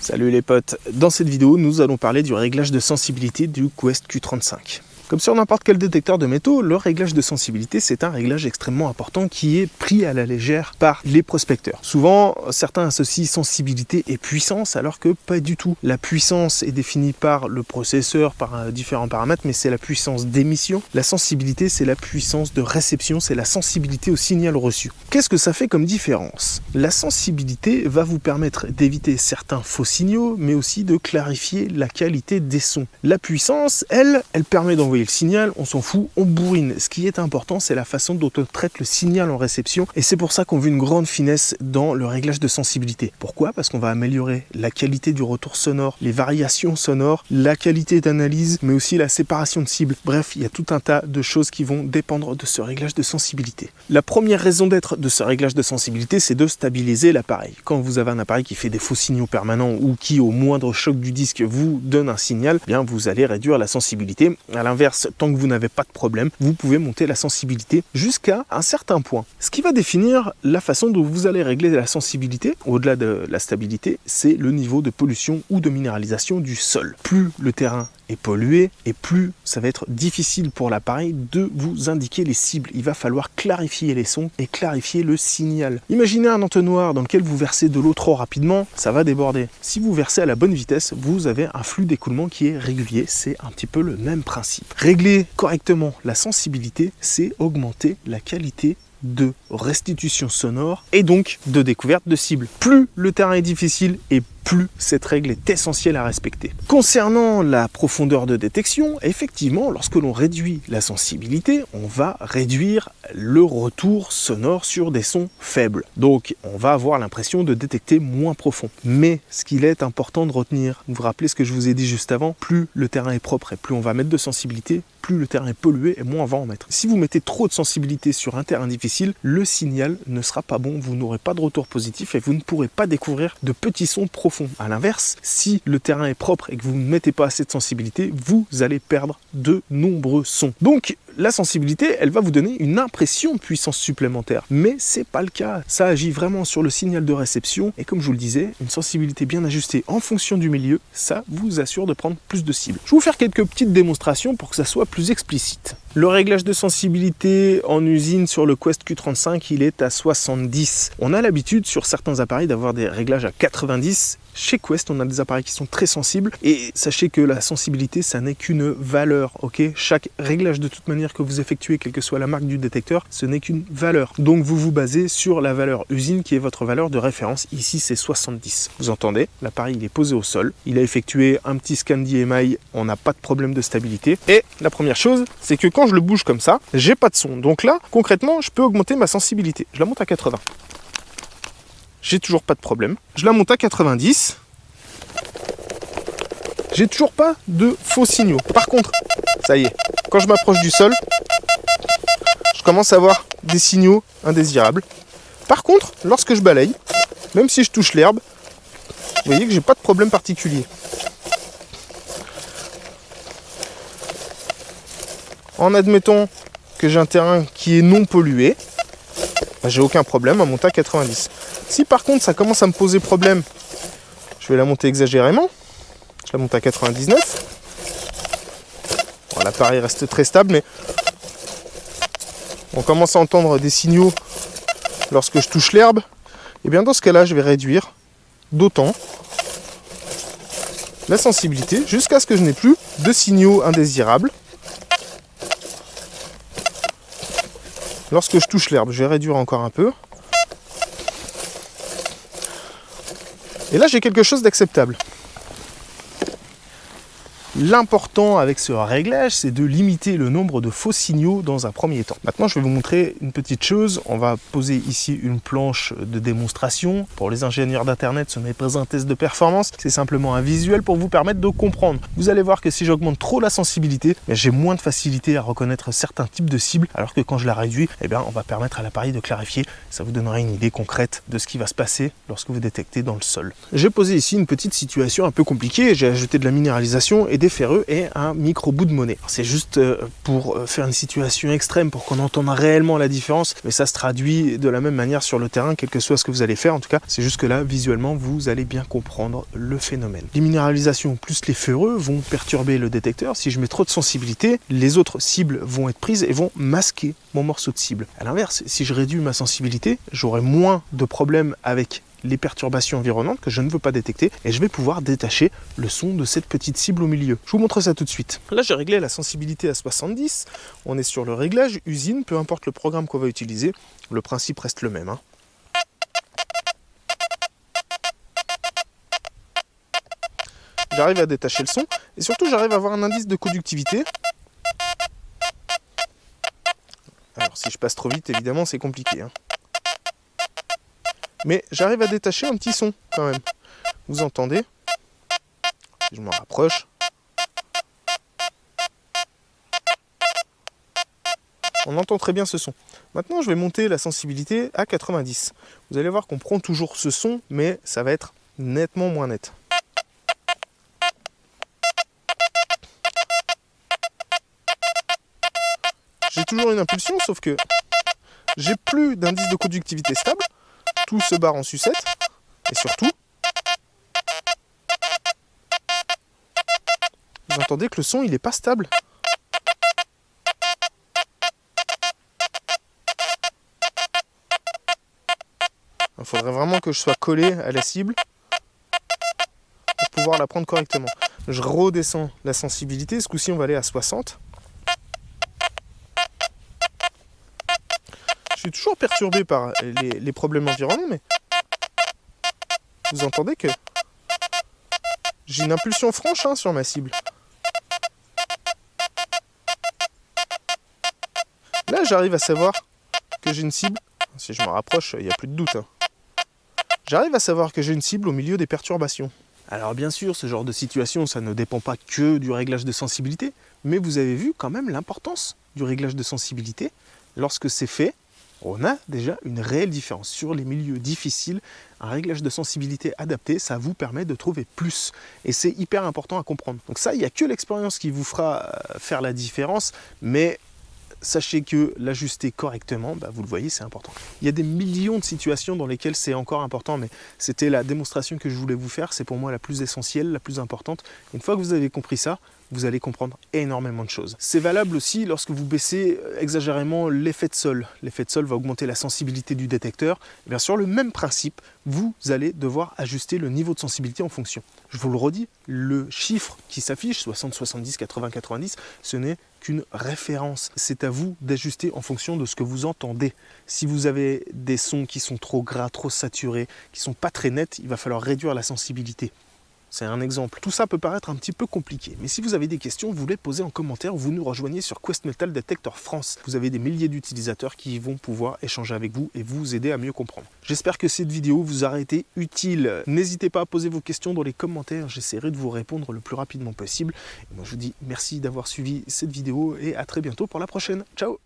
Salut les potes, dans cette vidéo nous allons parler du réglage de sensibilité du Quest Q35. Comme sur n'importe quel détecteur de métaux, le réglage de sensibilité c'est un réglage extrêmement important qui est pris à la légère par les prospecteurs. Souvent, certains associent sensibilité et puissance alors que pas du tout. La puissance est définie par le processeur, par différents paramètres, mais c'est la puissance d'émission. La sensibilité c'est la puissance de réception, c'est la sensibilité au signal reçu. Qu'est-ce que ça fait comme différence? La sensibilité va vous permettre d'éviter certains faux signaux, mais aussi de clarifier la qualité des sons. La puissance, elle permet d'envoyer le signal, on s'en fout, on bourrine. Ce qui est important, c'est la façon dont on traite le signal en réception, et c'est pour ça qu'on veut une grande finesse dans le réglage de sensibilité. Pourquoi? Parce qu'on va améliorer la qualité du retour sonore, les variations sonores, la qualité d'analyse, mais aussi la séparation de cibles. Bref, il y a tout un tas de choses qui vont dépendre de ce réglage de sensibilité. La première raison d'être de ce réglage de sensibilité, c'est de stabiliser l'appareil. Quand vous avez un appareil qui fait des faux signaux permanents ou qui, au moindre choc du disque, vous donne un signal, eh bien vous allez réduire la sensibilité. À l'inverse, tant que vous n'avez pas de problème, vous pouvez monter la sensibilité jusqu'à un certain point. Ce qui va définir la façon dont vous allez régler la sensibilité, au-delà de la stabilité, c'est le niveau de pollution ou de minéralisation du sol. Plus le terrain est pollué et plus ça va être difficile pour l'appareil de vous indiquer les cibles. Il va falloir clarifier les sons et clarifier le signal. Imaginez un entonnoir dans lequel vous versez de l'eau trop rapidement, ça va déborder. Si vous versez à la bonne vitesse, vous avez un flux d'écoulement qui est régulier. C'est un petit peu le même principe. Régler correctement la sensibilité, c'est augmenter la qualité de restitution sonore et donc de découverte de cibles. Plus le terrain est difficile et plus cette règle est essentielle à respecter. Concernant la profondeur de détection, effectivement, lorsque l'on réduit la sensibilité, on va réduire le retour sonore sur des sons faibles. Donc, on va avoir l'impression de détecter moins profond. Mais ce qu'il est important de retenir, vous vous rappelez ce que je vous ai dit juste avant, plus le terrain est propre et plus on va mettre de sensibilité, plus le terrain est pollué et moins on va en mettre. Si vous mettez trop de sensibilité sur un terrain difficile, le signal ne sera pas bon, vous n'aurez pas de retour positif et vous ne pourrez pas découvrir de petits sons profonds. A l'inverse, si le terrain est propre et que vous ne mettez pas assez de sensibilité, vous allez perdre de nombreux sons. Donc, la sensibilité, elle va vous donner une impression de puissance supplémentaire. Mais c'est pas le cas. Ça agit vraiment sur le signal de réception. Et comme je vous le disais, une sensibilité bien ajustée en fonction du milieu, ça vous assure de prendre plus de cibles. Je vais vous faire quelques petites démonstrations pour que ça soit plus explicite. Le réglage de sensibilité en usine sur le Quest Q35, il est à 70. On a l'habitude sur certains appareils d'avoir des réglages à 90. Chez Quest, on a des appareils qui sont très sensibles et sachez que la sensibilité, ça n'est qu'une valeur, ok? Chaque réglage de toute manière que vous effectuez, quelle que soit la marque du détecteur, ce n'est qu'une valeur. Donc vous vous basez sur la valeur usine qui est votre valeur de référence. Ici, c'est 70. Vous entendez? L'appareil, il est posé au sol. Il a effectué un petit scan d'EMI. On n'a pas de problème de stabilité. Et la première chose, c'est que quand je le bouge comme ça, j'ai pas de son. Donc là, concrètement, je peux augmenter ma sensibilité. Je la monte à 80. J'ai toujours pas de problème. Je la monte à 90. J'ai toujours pas de faux signaux. Par contre, ça y est, quand je m'approche du sol, je commence à avoir des signaux indésirables. Par contre, lorsque je balaye, même si je touche l'herbe, vous voyez que j'ai pas de problème particulier. En admettant que j'ai un terrain qui est non pollué, j'ai aucun problème à monter à 90. Si par contre ça commence à me poser problème, je vais la monter exagérément. Je la monte à 99. Bon, l'appareil reste très stable, mais on commence à entendre des signaux lorsque je touche l'herbe. Et bien dans ce cas-là, je vais réduire d'autant la sensibilité jusqu'à ce que je n'ai plus de signaux indésirables. Lorsque je touche l'herbe, je vais réduire encore un peu. Et là, j'ai quelque chose d'acceptable. L'important avec ce réglage, c'est de limiter le nombre de faux signaux dans un premier temps. Maintenant, je vais vous montrer une petite chose. On va poser ici une planche de démonstration. Pour les ingénieurs d'internet, ce n'est pas un test de performance, c'est simplement un visuel pour vous permettre de comprendre. Vous allez voir que si j'augmente trop la sensibilité, j'ai moins de facilité à reconnaître certains types de cibles, alors que quand je la réduis, on va permettre à l'appareil de clarifier. Ça vous donnera une idée concrète de ce qui va se passer lorsque vous détectez dans le sol. J'ai posé ici une petite situation un peu compliquée. J'ai ajouté de la minéralisation et CD ferreux est un micro bout de monnaie. C'est juste pour faire une situation extrême, pour qu'on entende réellement la différence, mais ça se traduit de la même manière sur le terrain, quel que soit ce que vous allez faire. En tout cas, c'est juste que là, visuellement, vous allez bien comprendre le phénomène. Les minéralisations plus les ferreux vont perturber le détecteur. Si je mets trop de sensibilité, les autres cibles vont être prises et vont masquer mon morceau de cible. À l'inverse, si je réduis ma sensibilité, j'aurai moins de problèmes avec les perturbations environnantes que je ne veux pas détecter et je vais pouvoir détacher le son de cette petite cible au milieu. Je vous montre ça tout de suite. Là, j'ai réglé la sensibilité à 70. On est sur le réglage usine, peu importe le programme qu'on va utiliser, le principe reste le même, hein. J'arrive à détacher le son et surtout j'arrive à avoir un indice de conductivité. Alors si je passe trop vite, évidemment c'est compliqué, hein. Mais j'arrive à détacher un petit son quand même. Vous entendez? Si je m'en rapproche. On entend très bien ce son. Maintenant, je vais monter la sensibilité à 90. Vous allez voir qu'on prend toujours ce son, mais ça va être nettement moins net. J'ai toujours une impulsion, sauf que j'ai plus d'indice de conductivité stable. Tout se barre en sucette. Et surtout, vous entendez que le son, il n'est pas stable. Il faudrait vraiment que je sois collé à la cible pour pouvoir la prendre correctement. Je redescends la sensibilité. Ce coup-ci, on va aller à 60. Je suis toujours perturbé par les problèmes environnants, mais vous entendez que j'ai une impulsion franche, hein, sur ma cible. Là, j'arrive à savoir que j'ai une cible. Si je me rapproche, il n'y a plus de doute, hein. J'arrive à savoir que j'ai une cible au milieu des perturbations. Alors bien sûr, ce genre de situation, ça ne dépend pas que du réglage de sensibilité, mais vous avez vu quand même l'importance du réglage de sensibilité. Lorsque c'est fait, on a déjà une réelle différence. Sur les milieux difficiles, un réglage de sensibilité adapté, ça vous permet de trouver plus. Et c'est hyper important à comprendre. Donc ça, il n'y a que l'expérience qui vous fera faire la différence, mais sachez que l'ajuster correctement, vous le voyez, c'est important. Il y a des millions de situations dans lesquelles c'est encore important, mais c'était la démonstration que je voulais vous faire. C'est pour moi la plus essentielle, la plus importante. Une fois que vous avez compris ça, vous allez comprendre énormément de choses. C'est valable aussi lorsque vous baissez exagérément l'effet de sol. L'effet de sol va augmenter la sensibilité du détecteur. Et bien sur le même principe, vous allez devoir ajuster le niveau de sensibilité en fonction. Je vous le redis, le chiffre qui s'affiche, 60, 70, 80, 90, ce n'est qu'une référence. C'est à vous d'ajuster en fonction de ce que vous entendez. Si vous avez des sons qui sont trop gras, trop saturés, qui ne sont pas très nets, il va falloir réduire la sensibilité. C'est un exemple. Tout ça peut paraître un petit peu compliqué, mais si vous avez des questions, vous les posez en commentaire, vous nous rejoignez sur Quest Metal Detector France. Vous avez des milliers d'utilisateurs qui vont pouvoir échanger avec vous et vous aider à mieux comprendre. J'espère que cette vidéo vous aura été utile. N'hésitez pas à poser vos questions dans les commentaires, j'essaierai de vous répondre le plus rapidement possible. Et moi je vous dis merci d'avoir suivi cette vidéo et à très bientôt pour la prochaine. Ciao!